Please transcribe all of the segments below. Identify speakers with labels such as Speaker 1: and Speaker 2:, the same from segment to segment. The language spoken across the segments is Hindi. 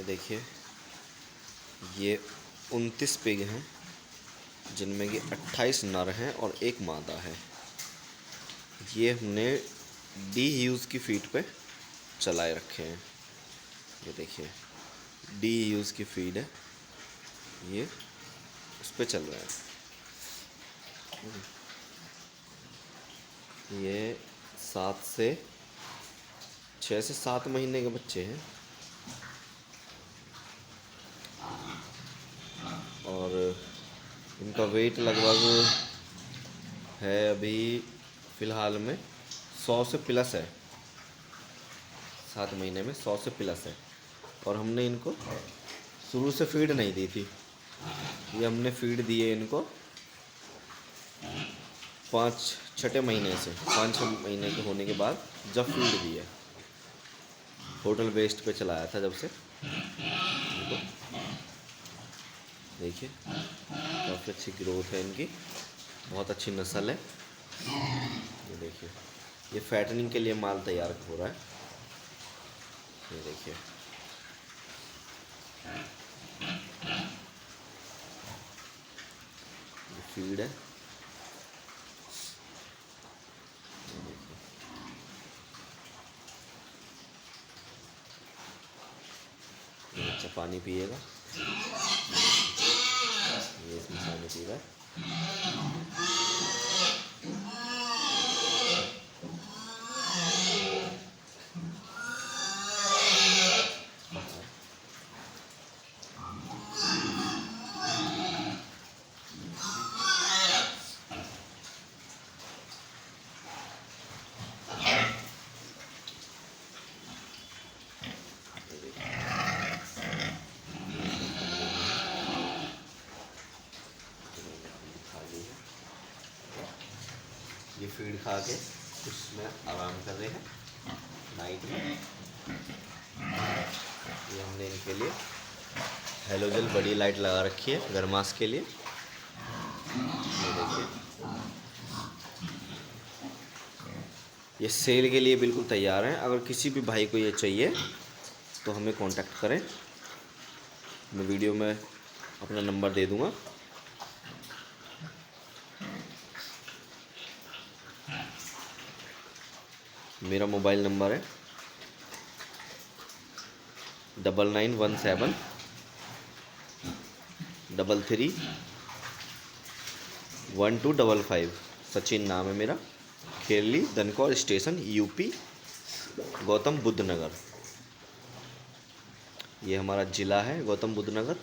Speaker 1: ये देखिए, ये 29 पिग हैं, जिनमें कि 28 नर हैं और एक मादा है। ये हमने डी यूज़ की फीड पे चलाए रखे हैं। ये देखिए, डी यूज़ की फीड है, ये उस पर चल रहा है। ये 6 से 7 महीने के बच्चे हैं और इनका वेट लगभग है अभी फ़िलहाल में 100 से प्लस है। 7 महीने में 100 से प्लस है। और हमने इनको शुरू से फीड नहीं दी थी, ये हमने फीड दी है इनको 5-6 महीने से, 5-6 महीने के होने के बाद जब फीड दी है। होटल बेस्ड पे चलाया था जब से इनको। देखिए, काफ़ी अच्छी ग्रोथ है इनकी, बहुत अच्छी नस्ल है। ये देखिए, ये फैटनिंग के लिए माल तैयार हो रहा है। ये देखिए, ये फीड है। ये बच्चा पानी पिएगा, ये इसमें पानी पी रहा है। ये फीड खा के उसमें आराम कर रहे हैं नाइट में। ये हमने इनके लिए हेलोजल बड़ी लाइट लगा रखी है गरमास के लिए। ये देखिए, ये सेल के लिए बिल्कुल तैयार हैं। अगर किसी भी भाई को ये चाहिए तो हमें कांटेक्ट करें, मैं वीडियो में अपना नंबर दे दूँगा। मेरा मोबाइल नंबर है 9917 33 1255। सचिन नाम है मेरा, खेरली दनकौर स्टेशन, यूपी, गौतम बुद्ध नगर। ये हमारा ज़िला है गौतम बुद्ध नगर,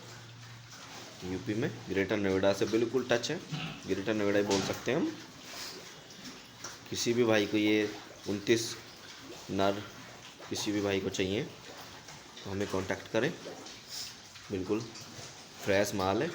Speaker 1: यूपी में। ग्रेटर नोएडा से बिल्कुल टच है, ग्रेटर नोएडा ही बोल सकते हैं हम। किसी भी भाई को ये 29 नर किसी भी भाई को चाहिए तो हमें कांटेक्ट करें। बिल्कुल फ्रेश माल है।